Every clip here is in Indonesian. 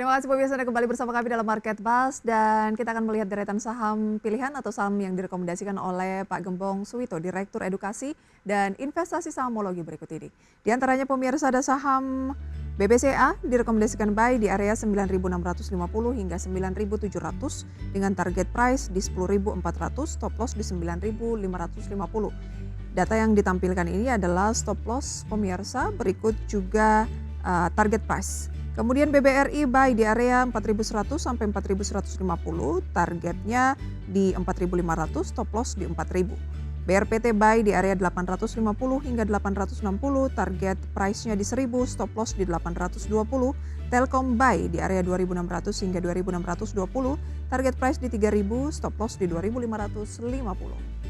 Terima kasih pemirsa Anda kembali bersama kami dalam Market Buzz dan kita akan melihat deretan saham pilihan atau saham yang direkomendasikan oleh Pak Gembong Suwito, Direktur Edukasi dan Investasi Sahamologi berikut ini. Di antaranya pemirsa ada saham BBCA direkomendasikan buy di area 9.650 hingga 9.700 dengan target price di 10.400, stop loss di 9.550. Data yang ditampilkan ini adalah stop loss pemirsa, berikut juga target price. Kemudian BBRI buy di area 4.100 sampai 4.150, targetnya di 4.500, stop loss di 4.000. BRPT buy di area 850 hingga 860, target price-nya di 1.000, stop loss di 820. Telkom buy di area 2.600 hingga 2.620, target price di 3.000, stop loss di 2.550.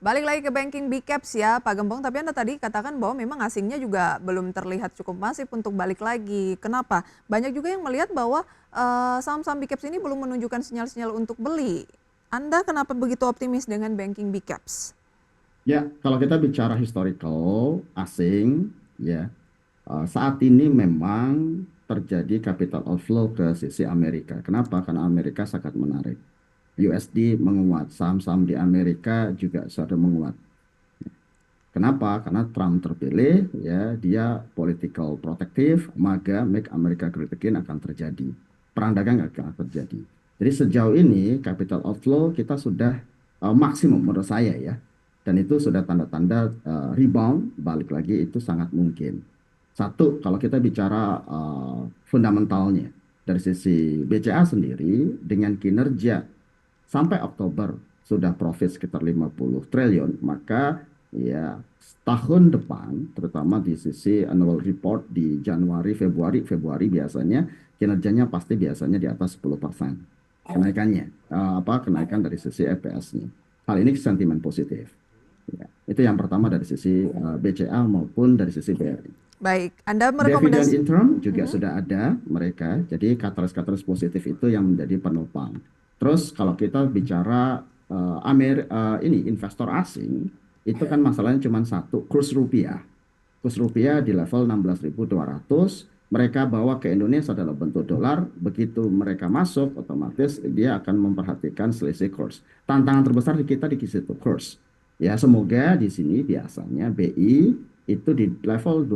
Balik lagi ke banking big caps ya Pak Gembong, tapi Anda tadi katakan bahwa memang asingnya juga belum terlihat cukup masif untuk balik lagi. Kenapa? Banyak juga yang melihat bahwa saham-saham big caps ini belum menunjukkan sinyal-sinyal untuk beli. Anda kenapa begitu optimis dengan banking big caps? Ya, kalau kita bicara historical asing, ya saat ini memang terjadi capital outflow ke sisi Amerika. Kenapa? Karena Amerika sangat menarik. USD menguat, saham-saham di Amerika juga sudah menguat. Kenapa? Karena Trump terpilih, ya dia political protective, maka Make America Great Again akan terjadi. Perang dagang akan terjadi. Jadi sejauh ini capital outflow kita sudah maksimum menurut saya ya. Dan itu sudah tanda-tanda rebound, balik lagi itu sangat mungkin. Satu, kalau kita bicara fundamentalnya, dari sisi BCA sendiri, dengan kinerja sampai Oktober sudah profit sekitar 50 triliun, maka ya tahun depan, terutama di sisi annual report di Januari, Februari biasanya kinerjanya pasti biasanya di atas 10% kenaikannya, kenaikan dari sisi EPS-nya. Hal ini sentimen positif. Ya, itu yang pertama dari sisi BCA maupun dari sisi BRI. Baik, Anda Dividend merekomendasi. interim juga sudah ada mereka, jadi katalis-katalis positif itu yang menjadi penopang. Terus kalau kita bicara ini investor asing, itu kan masalahnya cuma satu, kurs rupiah. Kurs rupiah di level 16.200, mereka bawa ke Indonesia dalam bentuk dolar, begitu mereka masuk, otomatis dia akan memperhatikan selisih kurs. Tantangan terbesar di kita di situ, kurs. Ya, semoga di sini biasanya BI itu di level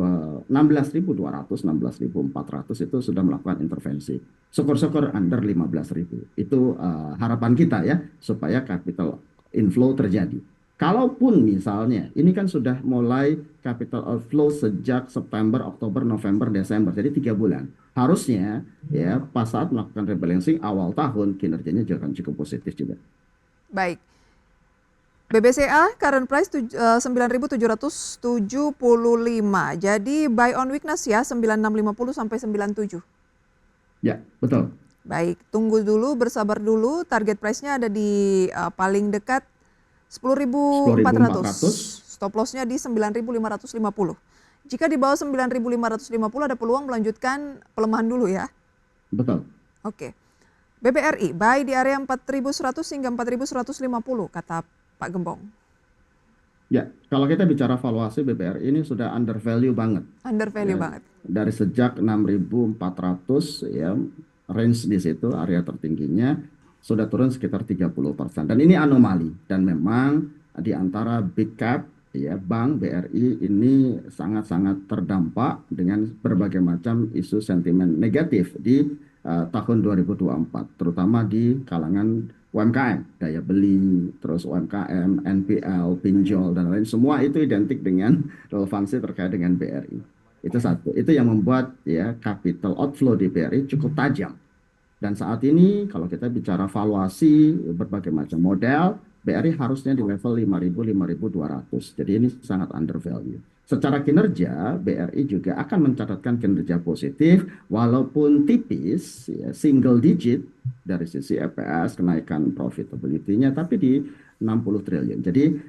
16.200, 16.400 itu sudah melakukan intervensi. Syukur-syukur under 15.000. Itu harapan kita ya, supaya capital inflow terjadi. Kalaupun misalnya, ini kan sudah mulai capital outflow sejak September, Oktober, November, Desember, jadi 3 bulan. Harusnya ya pas saat melakukan rebalancing awal tahun kinerjanya juga akan cukup positif juga. Baik. BBCA current price 9.775. Jadi buy on weakness ya 9650 sampai 97. Ya, betul. Baik, tunggu dulu, bersabar dulu. Target price-nya ada di paling dekat 10.400. 10.400. Stop loss-nya di 9.550. Jika di bawah 9.550 ada peluang melanjutkan pelemahan dulu ya. Betul. Oke. BBRI buy di area 4.100 hingga 4.150 kata Pak Gembong. Ya, kalau kita bicara valuasi BBRI ini sudah under value banget. Under value Ya, banget. dari sejak 6.400 ya, range di situ area tertingginya sudah turun sekitar 30%. Dan ini anomali dan memang di antara big cap ya bank BRI ini sangat-sangat terdampak dengan berbagai macam isu sentimen negatif di tahun 2024, terutama di kalangan UMKM, daya beli, terus UMKM, NPL, pinjol, dan lain semua itu identik dengan relevansi terkait dengan BRI. Itu satu. Itu yang membuat ya capital outflow di BRI cukup tajam. Dan saat ini kalau kita bicara valuasi berbagai macam model, BRI harusnya di level 5.000-5.200. Jadi ini sangat undervalue. Secara kinerja, BRI juga akan mencatatkan kinerja positif walaupun tipis, ya, single digit dari sisi EPS, kenaikan profitability-nya, tapi di 60 triliun. Jadi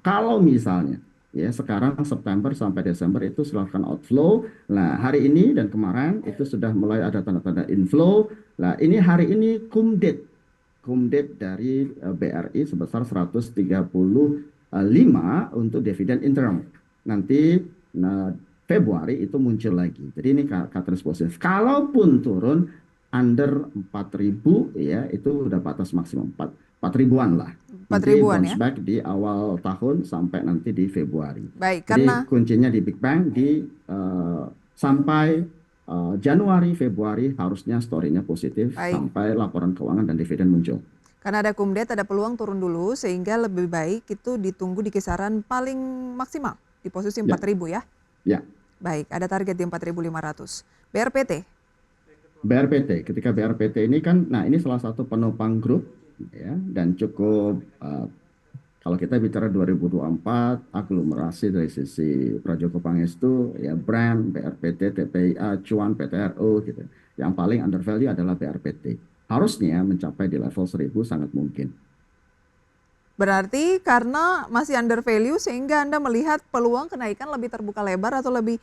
kalau misalnya ya sekarang September sampai Desember itu silahkan outflow. Nah, hari ini dan kemarin itu sudah mulai ada tanda-tanda inflow. Nah, ini hari ini kumdet dari BRI sebesar 130 5 untuk dividen interim. Nanti Februari itu muncul lagi. Jadi ini catalyst positif. Kalaupun turun under 4.000 ya, itu udah batas maksimum 4 ribuan lah. 4 Nanti ribuan bounce ya. back di awal tahun sampai nanti di Februari. Baik, Jadi karena kuncinya di Big Bang di sampai Januari, Februari harusnya story-nya positif baik, sampai laporan keuangan dan dividen muncul. karena ada kumdet, ada peluang turun dulu sehingga lebih baik itu ditunggu di kisaran paling maksimal di posisi Ya, 4.000 ya. ya. Baik, ada target di 4.500. BRPT, BRPT, ketika BRPT ini kan, nah ini salah satu penopang grup ya, dan cukup kalau kita bicara 2024 aglomerasi dari sisi Prajogo Pangestu ya, brand BRPT, TPIA, Cuan, PTRO gitu. Yang paling undervalue adalah BRPT. Harusnya mencapai di level 1.000 sangat mungkin. berarti karena masih under value sehingga Anda melihat peluang kenaikan lebih terbuka lebar atau lebih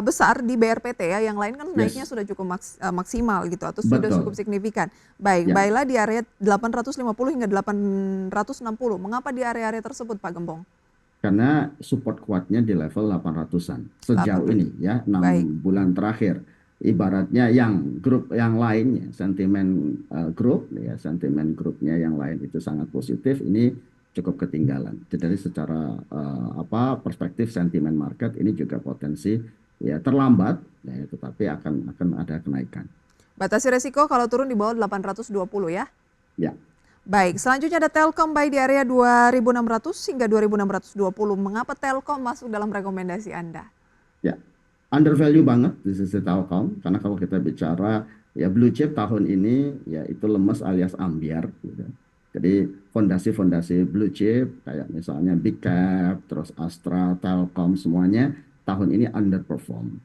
besar di BRPT ya. Yang lain kan naiknya Yes, sudah cukup maksimal gitu atau sudah cukup betul. signifikan. Baik, Ya, baiklah di area 850 hingga 860. Mengapa di area-area tersebut Pak Gembong? karena support kuatnya di level 800-an sejauh 800. ini ya, Baik, 6 bulan terakhir. Ibaratnya yang grup yang lainnya, sentimen grup ya, sentimen grupnya yang lain itu sangat positif, ini cukup ketinggalan. Jadi secara perspektif sentimen market ini juga potensi ya terlambat ya, tetapi akan ada kenaikan. batasi resiko kalau turun di bawah 820 ya. Ya. Baik, selanjutnya ada Telkom baik di area 2.600 hingga 2.620. Mengapa Telkom masuk dalam rekomendasi Anda? Ya, undervalue banget di sisi Telkom karena kalau kita bicara ya blue chip tahun ini ya itu lemes alias ambiar gitu. Jadi fondasi-fondasi blue chip kayak misalnya Big Cap, terus Astra, Telkom semuanya tahun ini underperform.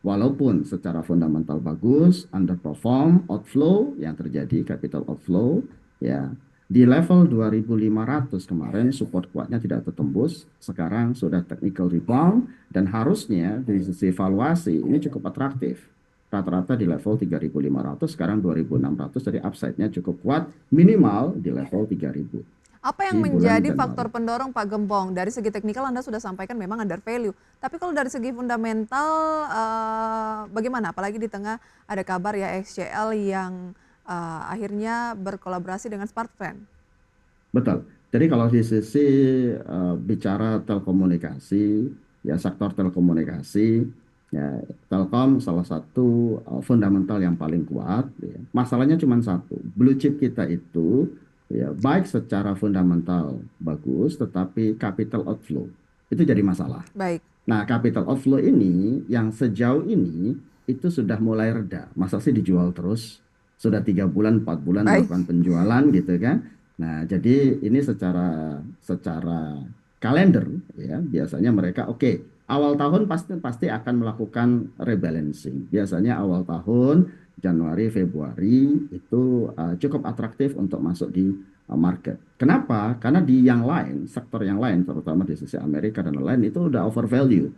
Walaupun secara fundamental bagus, underperform, outflow yang terjadi, capital outflow, ya di level 2.500 kemarin support kuatnya tidak tertembus, sekarang sudah technical rebound dan harusnya dari sisi valuasi ini cukup atraktif. Rata-rata di level 3.500, sekarang 2.600, jadi upside-nya cukup kuat, minimal di level 3.000 Apa yang di bulan menjadi Januari. faktor pendorong Pak Gembong? Dari segi teknikal Anda sudah sampaikan memang under value. Tapi kalau dari segi fundamental bagaimana? Apalagi di tengah ada kabar ya XCL yang akhirnya berkolaborasi dengan Smartfren. Betul. Jadi kalau di sisi bicara telekomunikasi, ya sektor telekomunikasi, ya Telkom salah satu fundamental yang paling kuat. Ya. Masalahnya cuma satu, blue chip kita itu ya baik secara fundamental bagus, tetapi capital outflow itu jadi masalah. Baik, Nah, capital outflow ini yang sejauh ini itu sudah mulai reda. Masa sih dijual terus? Sudah 3 bulan, 4 bulan baik. melakukan penjualan gitu kan? Nah, jadi ini secara kalender ya biasanya mereka oke, awal tahun pasti pasti akan melakukan rebalancing. Biasanya awal tahun Januari, Februari itu cukup atraktif untuk masuk di market. Kenapa? Karena di yang lain, sektor yang lain, terutama di sisi Amerika dan lain itu udah overvalue,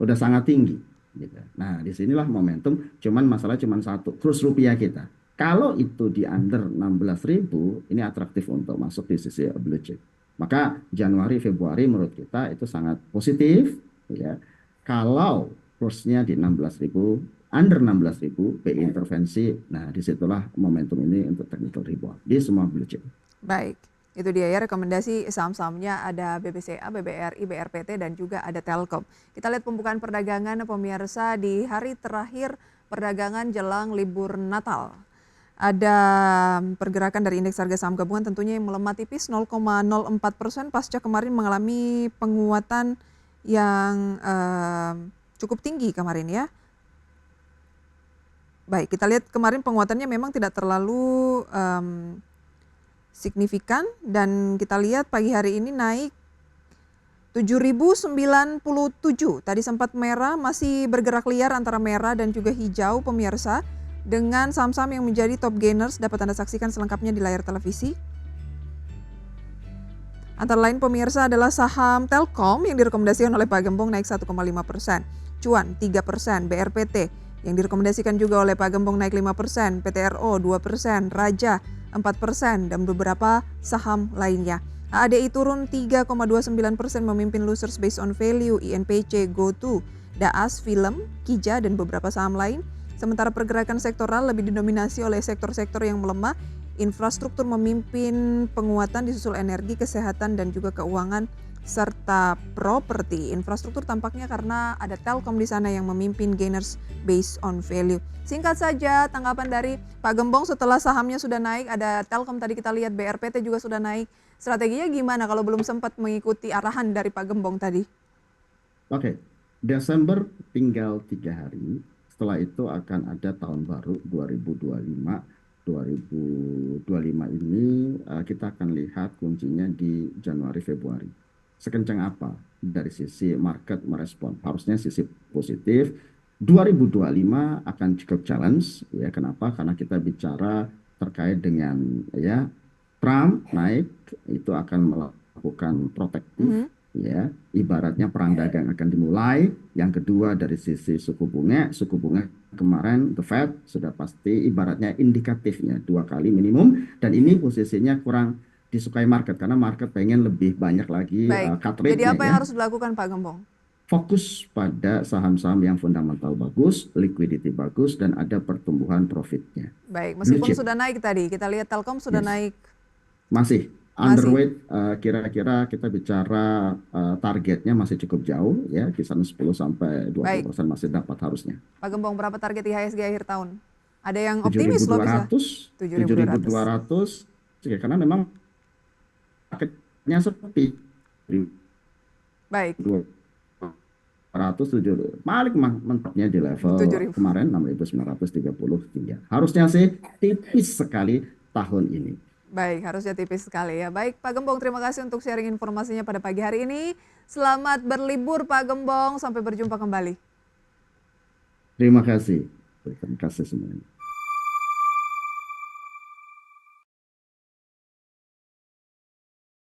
udah sangat tinggi. Gitu. Nah, disinilah momentum. Cuman masalah cuman satu, kurs rupiah kita. Kalau itu di under 16.000, ini atraktif untuk masuk di sisi blue chip. Maka Januari, Februari menurut kita itu sangat positif. Ya. Kalau kursnya di 16.000, under 16.000, BI intervensi. Nah, disitulah momentum ini untuk technical rebound di semua blue chip. Baik, itu dia ya rekomendasi saham-sahamnya ada BBCA, BBRI, BRPT dan juga ada Telkom. Kita lihat pembukaan perdagangan pemirsa di hari terakhir perdagangan jelang libur Natal. Ada pergerakan dari indeks harga saham gabungan tentunya yang melemah tipis 0,04% pasca kemarin mengalami penguatan yang cukup tinggi kemarin ya. Baik, kita lihat kemarin penguatannya memang tidak terlalu signifikan dan kita lihat pagi hari ini naik 7.097. Tadi sempat merah, masih bergerak liar antara merah dan juga hijau pemirsa dengan saham-saham yang menjadi top gainers dapat Anda saksikan selengkapnya di layar televisi. Antara lain pemirsa adalah saham Telkom yang direkomendasikan oleh Pak Gembong naik 1,5%, Cuan 3%, BRPT yang direkomendasikan juga oleh Pak Gembong naik 5%, PTRO 2%, Raja 4%, dan beberapa saham lainnya. ADI turun 3,29% memimpin losers based on value, INPC, GoTo, Daas, Film, Kija, dan beberapa saham lain. Sementara pergerakan sektoral lebih didominasi oleh sektor-sektor yang melemah. Infrastruktur memimpin penguatan disusul energi, kesehatan, dan juga keuangan serta properti. Infrastruktur tampaknya karena ada Telkom di sana yang memimpin gainers based on value. Singkat saja tanggapan dari Pak Gembong setelah sahamnya sudah naik, ada Telkom tadi kita lihat, BRPT juga sudah naik. Strateginya gimana kalau belum sempat mengikuti arahan dari Pak Gembong tadi? Oke, Desember tinggal 3 hari. Setelah itu akan ada tahun baru 2025. 2025 ini kita akan lihat kuncinya di Januari Februari. Sekencang apa dari sisi market merespon? Harusnya sisi positif. 2025 akan cukup challenge, ya. Kenapa? Karena kita bicara terkait dengan, ya, Trump naik, itu akan melakukan protektif, ya, ibaratnya perang dagang akan dimulai. Yang kedua dari sisi suku bunga kemarin The Fed sudah pasti ibaratnya indikatifnya 2 kali minimum, dan ini posisinya kurang disukai market karena market pengen lebih banyak lagi Baik, cut jadi rate-nya, apa ya. yang harus dilakukan Pak Gembong? Fokus pada saham-saham yang fundamental bagus, liquidity bagus, dan ada pertumbuhan profitnya. Baik, Blue meskipun chip, sudah naik tadi, kita lihat Telkom sudah yes. naik, Masih masih. underweight, kira-kira kita bicara targetnya masih cukup jauh, ya, kisaran 10-20% Baik, masih dapat harusnya. Pak Gembong, berapa target IHSG akhir tahun? Ada yang optimis loh bisa 7.200, 7.200. 7.200, ya, karena memang marketnya sepi. Baik, 207 paling mentoknya di level 7.000. kemarin 6.933. Harusnya sih tipis sekali tahun ini. Baik, harusnya tipis sekali ya. Baik, Pak Gembong, terima kasih untuk sharing informasinya pada pagi hari ini. Selamat berlibur Pak Gembong, sampai berjumpa kembali. Terima kasih semuanya.